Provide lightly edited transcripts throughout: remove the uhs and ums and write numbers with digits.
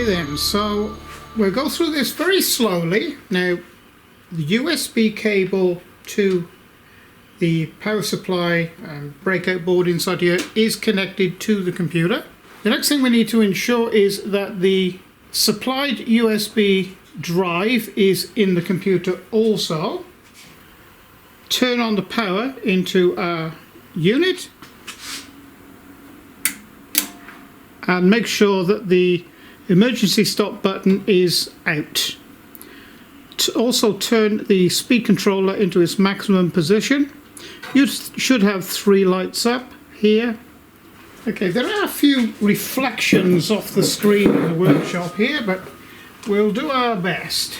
then, so we'll go through this very slowly. Now, the USB cable to the power supply and breakout board inside here is connected to the computer. The next thing we need to ensure is that the supplied USB drive is in the computer also. Turn on the power into our unit and make sure that the emergency stop button is out. Also turn the speed controller into its maximum position. You should have 3 lights up here. Okay, there are a few reflections off the screen in the workshop here, but we'll do our best.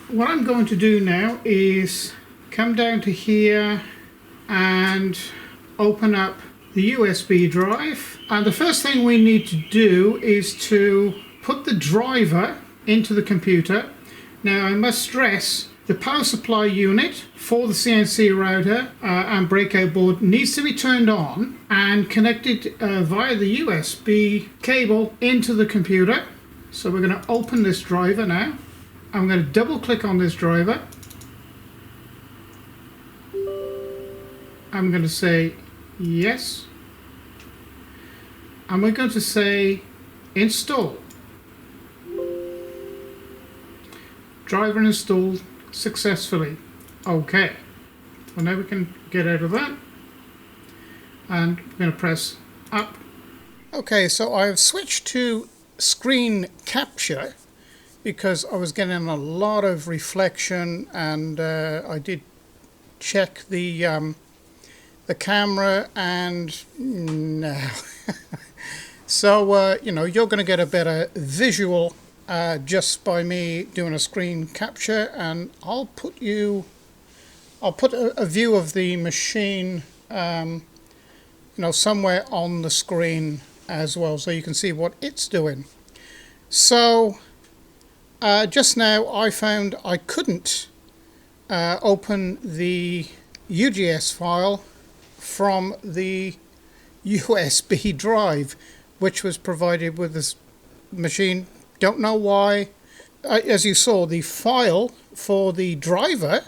What I'm going to do now is come down to here and open up the USB drive. And the first thing we need to do is to put the driver into the computer. Now I must stress, the power supply unit for the CNC router and breakout board needs to be turned on and connected via the USB cable into the computer. So we're going to open this driver now. I'm going to double click on this driver. I'm going to say yes. And we're going to say install. Driver installed successfully. Okay. Well, now we can get out of that. And we're going to press up. Okay, so I've switched to screen capture because I was getting a lot of reflection, and I did check the camera, and no. So you know, you're going to get a better visual just by me doing a screen capture, and I'll put a view of the machine you know, somewhere on the screen as well, so you can see what it's doing. So just now I found I couldn't open the UGS file from the USB drive which was provided with this machine. Don't know why. As you saw, the file for the driver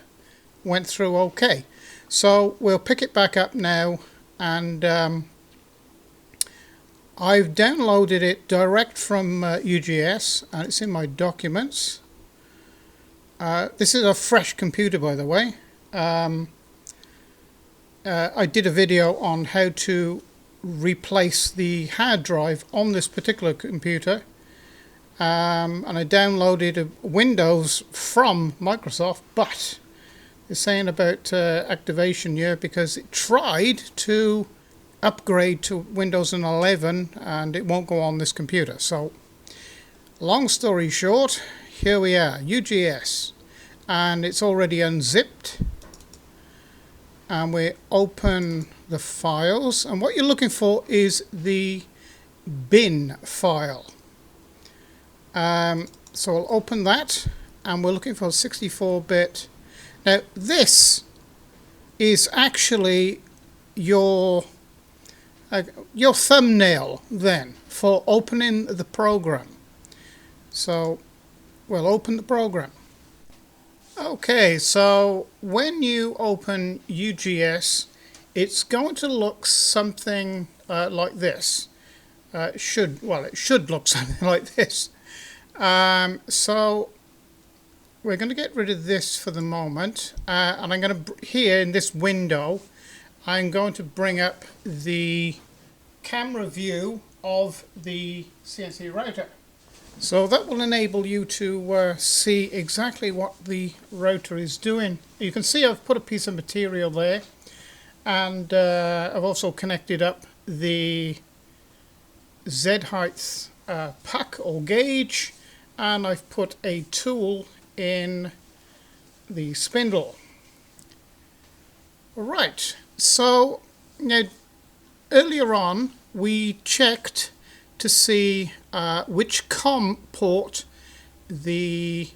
went through okay. So we'll pick it back up now, and I've downloaded it direct from UGS, and it's in my documents. This is a fresh computer, by the way. I did a video on how to replace the hard drive on this particular computer, and I downloaded Windows from Microsoft, but it's saying about activation here because it tried to upgrade to Windows 11 and it won't go on this computer. So long story short, here we are, UGS, and it's already unzipped, and we open the files, and what you're looking for is the bin file. So I'll open that, and we're looking for 64-bit. Now this is actually your thumbnail then for opening the program. So we'll open the program. Okay, so when you open UGS, it's going to look something like this. It should look something like this. So we're going to get rid of this for the moment, and I'm going to, here in this window, I'm going to bring up the camera view of the CNC router. So that will enable you to see exactly what the router is doing. You can see I've put a piece of material there, and I've also connected up the Z height puck or gauge, and I've put a tool in the spindle. Right, so now earlier on we checked to see which COM port the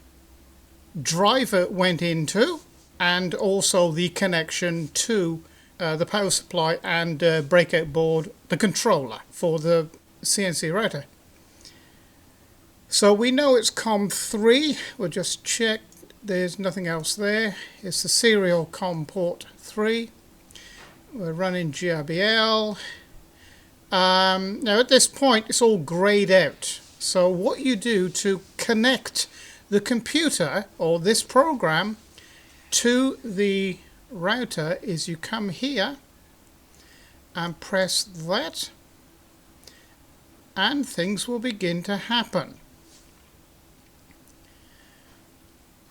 driver went into, and also the connection to the power supply and breakout board, the controller for the CNC router. So we know it's COM3. We'll just check. There's nothing else there. It's the serial COM port 3. We're running GRBL. Now at this point it's all grayed out. So what you do to connect the computer or this program to the router is you come here and press that, and things will begin to happen.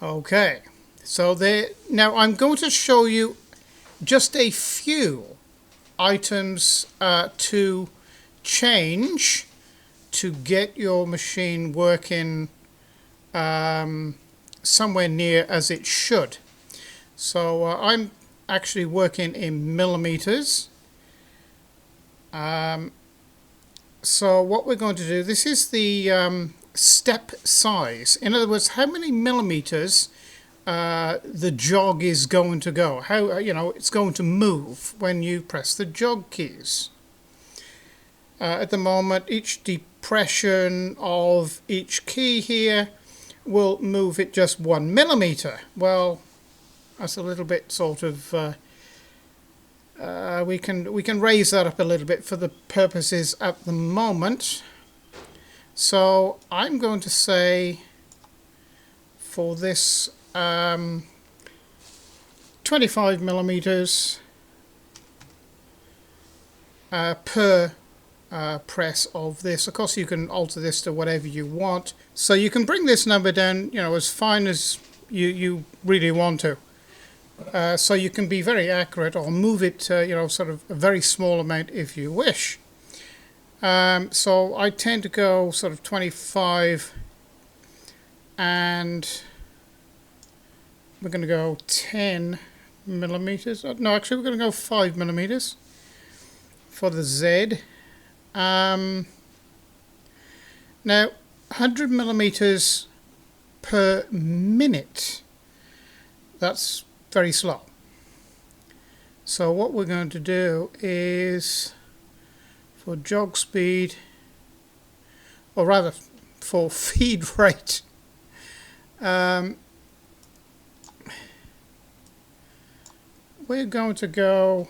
Okay, so there. Now I'm going to show you just a few items to change to get your machine working somewhere near as it should. So I'm actually working in millimeters. So what we're going to do, this is the step size. In other words, how many millimeters the jog is going to go. How it's going to move when you press the jog keys. At the moment, each depression of each key here will move it just 1 millimeter. Well, that's a little bit sort of. We can raise that up a little bit for the purposes at the moment. So I'm going to say for this 25 millimeters per press of this. Of course, you can alter this to whatever you want. So you can bring this number down, as fine as you really want to. So you can be very accurate, or move it, sort of a very small amount if you wish. So I tend to go sort of 25, and we're going to go 10 millimeters. No, actually, we're going to go 5 millimeters for the Z. Now, 100 millimeters per minute. That's very slow. So what we're going to do is, for jog speed, or rather for feed rate, we're going to go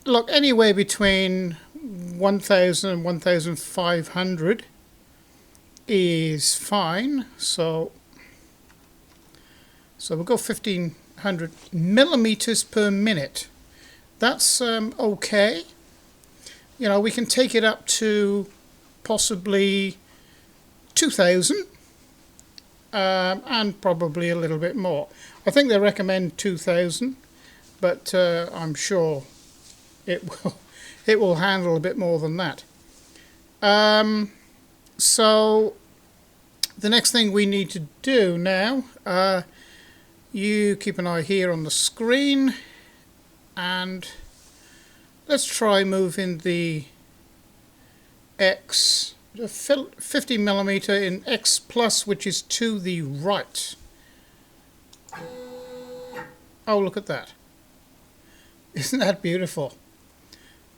look, anywhere between 1000 and 1500 is fine. So we'll go 1500 millimeters per minute. That's okay. We can take it up to possibly 2000 and probably a little bit more. I think they recommend 2000, but I'm sure it will handle a bit more than that. So the next thing we need to do now, you keep an eye here on the screen, and let's try moving the X 50 millimeter in X plus, which is to the right. Oh, look at that. Isn't that beautiful?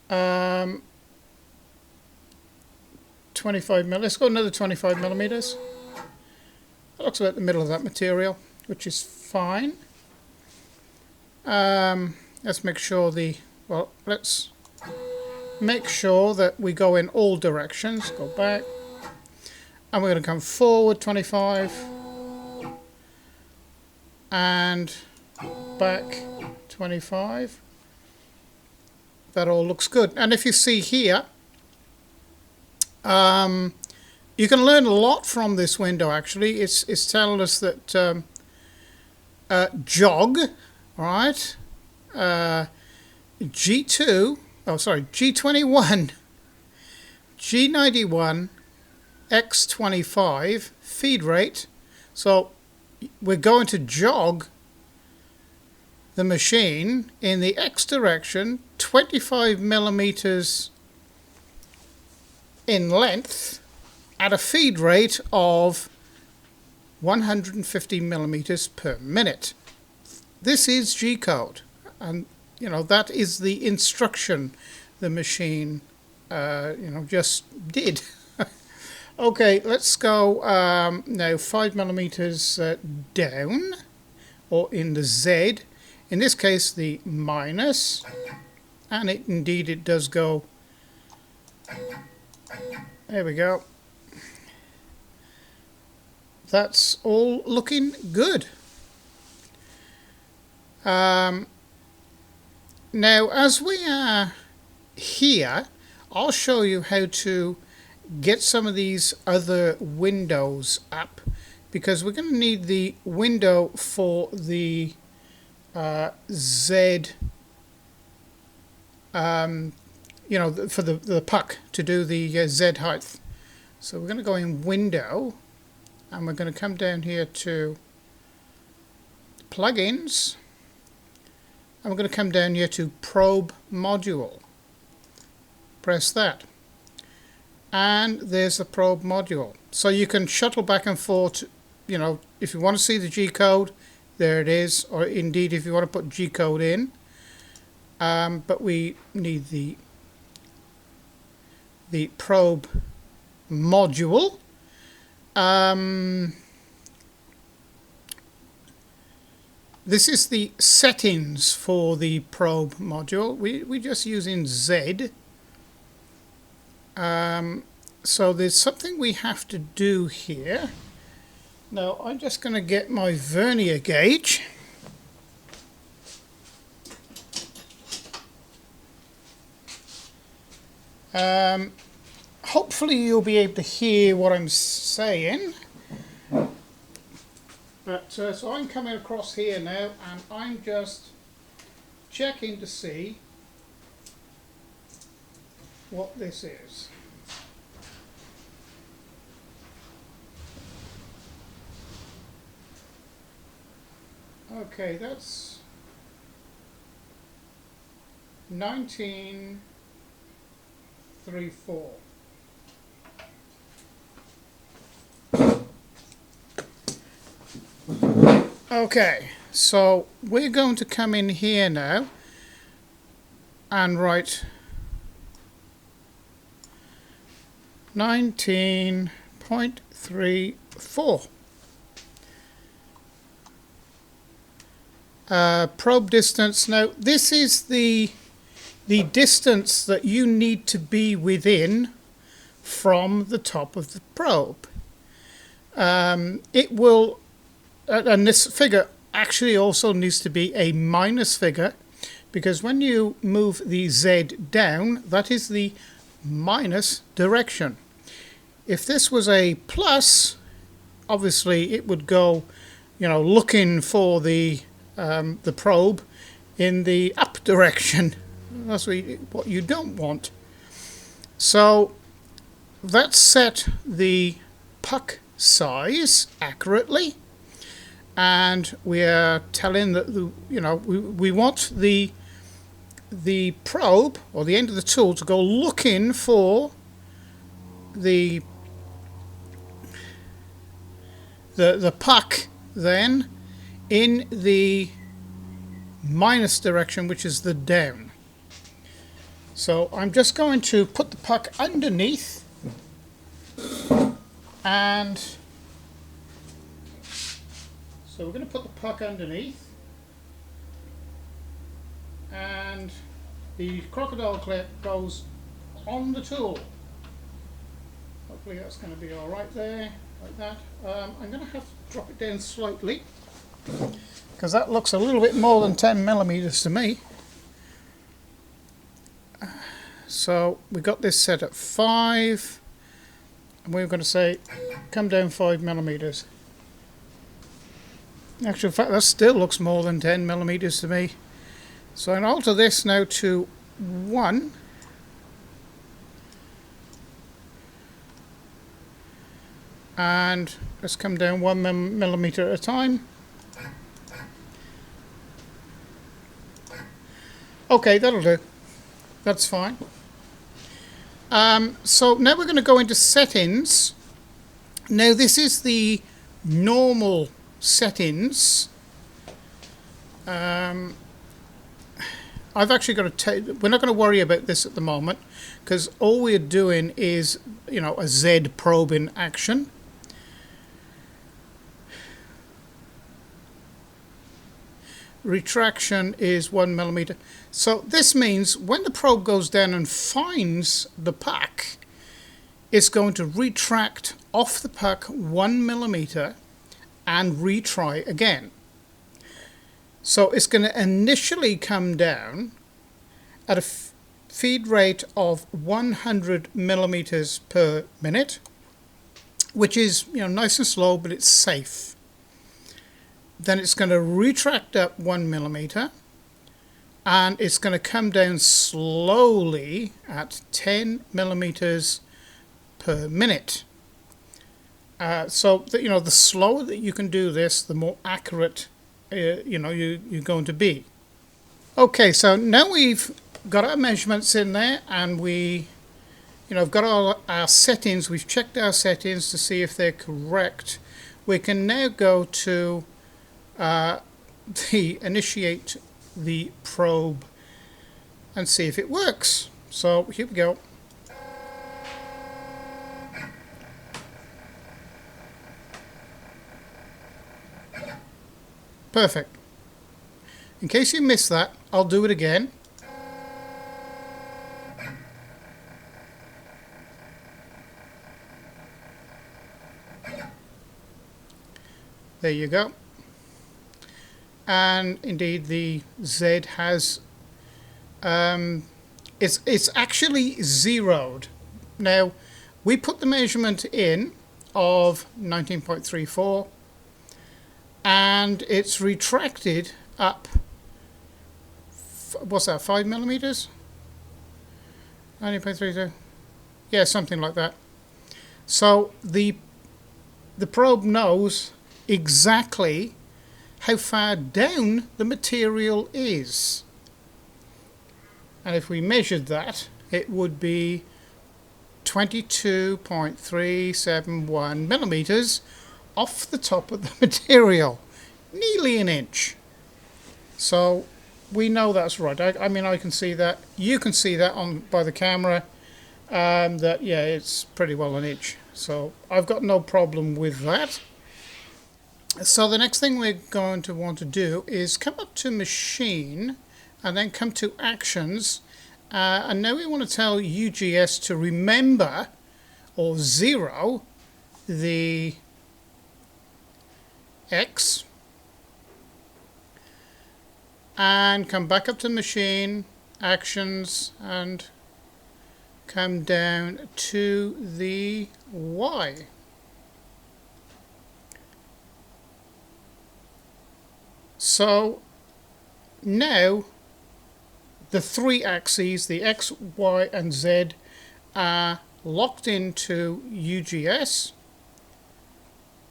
25 mil. Let's go another 25 millimeters. That looks about the middle of that material, which is fine. Let's make sure let's make sure that we go in all directions. Go back, and we're going to come forward 25 and back 25. That all looks good. And if you see here, you can learn a lot from this window. Actually, it's telling us that jog, right? G2, G21, G91, X25 feed rate. So we're going to jog the machine in the X direction, 25 millimeters in length, at a feed rate of 150 millimeters per minute. This is G code, and that is the instruction the machine just did. Okay, let's go now 5 mm down, or in the Z. In this case, the minus, and indeed it does go. There we go. That's all looking good. Now, as we are here, I'll show you how to get some of these other windows up, because we're going to need the window for the Z, you know, for the puck to do the Z height. So we're going to go in Window, and we're going to come down here to Plugins, and we're going to come down here to Probe Module. Press that, and there's the probe module. So you can shuttle back and forth, you know, if you want to see the G code, there it is, or indeed if you want to put G code in. But we need the probe module. This is the settings for the probe module. We're just using Z. So there's something we have to do here. Now I'm just going to get my vernier gauge. Hopefully you'll be able to hear what I'm saying. But so I'm coming across here now, and I'm just checking to see what this is. Okay, that's 19.34. Okay, so we're going to come in here now and write 19.34. Probe distance. Now this is the distance that you need to be within from the top of the probe. It will, and this figure actually also needs to be a minus figure, because when you move the Z down, that is the minus direction. If this was a plus, obviously it would go, you know, looking for the probe in the up direction. That's what you don't want. So let's set the puck size accurately, and we are telling that we want the probe, or the end of the tool, to go looking for the puck then in the minus direction, which is the down. So I'm just going to put the puck underneath, and so we're going to put the puck underneath, and the crocodile clip goes on the tool. Hopefully that's going to be all right there, like that. I'm going to have to drop it down slightly, because that looks a little bit more than 10 millimeters to me. So we got this set at 5, and we're going to say come down 5 millimeters. In actual fact, that still looks more than 10 millimeters to me. So I'm going to alter this now to 1. And let's come down 1 millimeter at a time. Okay, that'll do. That's fine. So now we're going to go into settings. Now this is the normal settings. I've actually got to take, we're not going to worry about this at the moment, because all we're doing is, you know, a Z probe in action. Retraction is 1 millimeter. So this means when the probe goes down and finds the puck, it's going to retract off the puck 1 millimeter and retry again. So it's going to initially come down at a feed rate of 100 millimeters per minute, which is, you know, nice and slow, but it's safe. Then it's going to retract up 1 millimeter, and it's going to come down slowly at 10 millimeters per minute. So that, you know, the slower that you can do this, the more accurate you know, you're going to be. Okay, so now we've got our measurements in there, and we, you know, have got all our settings. We've checked our settings to see if they're correct. We can now go to initiate the probe and see if it works. So here we go. Perfect. In case you missed that, I'll do it again. There you go. And indeed the Z has it's actually zeroed. Now we put the measurement in of 19.34, and it's retracted up, what's that, 5 millimeters? 19.32, yeah, something like that. So the probe knows exactly how far down the material is. And if we measured that, it would be 22.371 millimeters off the top of the material, nearly an inch. So we know that's right. I mean, I can see that. You can see that on by the camera. That, yeah, it's pretty well an inch. So I've got no problem with that. So the next thing we're going to want to do is come up to Machine and then come to Actions, and now we want to tell UGS to remember or zero the X, and come back up to Machine, Actions, and come down to the Y. So now the three axes, the X, Y, and Z, are locked into UGS.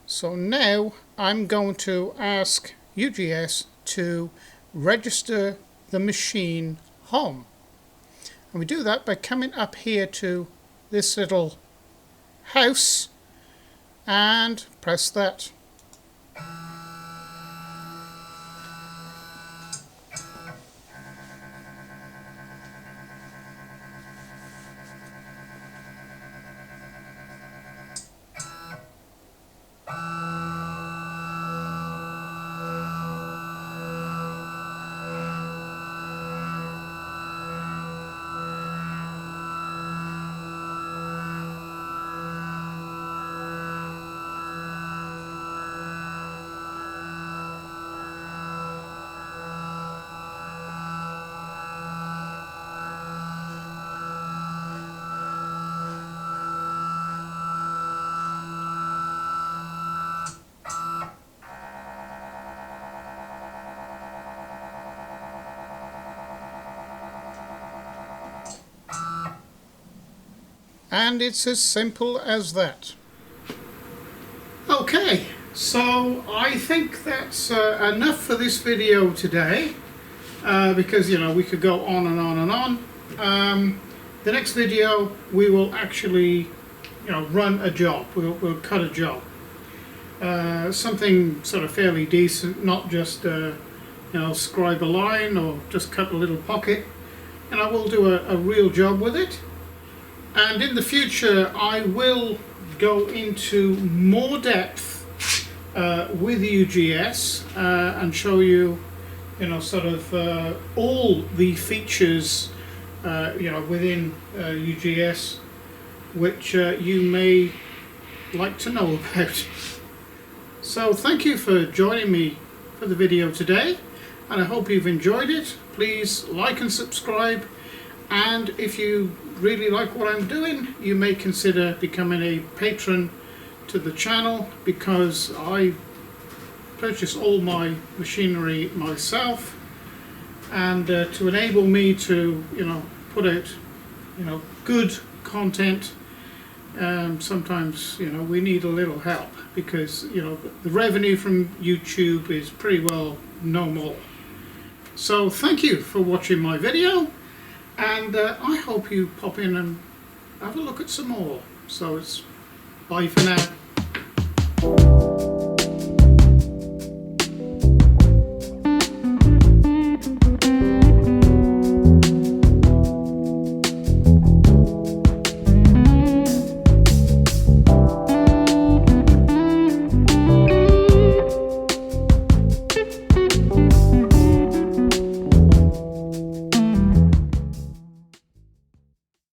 So now I'm going to ask UGS to register the machine home. And we do that by coming up here to this little house and press that. And it's as simple as that. Okay, so I think that's enough for this video today, because, you know, we could go on and on and on. The next video we will actually, you know, run a job. We'll cut a job. Something sort of fairly decent, not just scribe a line or just cut a little pocket, and I will do a real job with it. And in the future I will go into more depth with UGS and show you, sort of all the features within UGS which you may like to know about. So thank you for joining me for the video today, and I hope you've enjoyed it. Please like and subscribe, and if you really like what I'm doing, you may consider becoming a patron to the channel, because I purchase all my machinery myself, and to enable me to put out good content, sometimes we need a little help, because the revenue from YouTube is pretty well no more. So thank you for watching my video, and I hope you pop in and have a look at some more. So it's bye for now.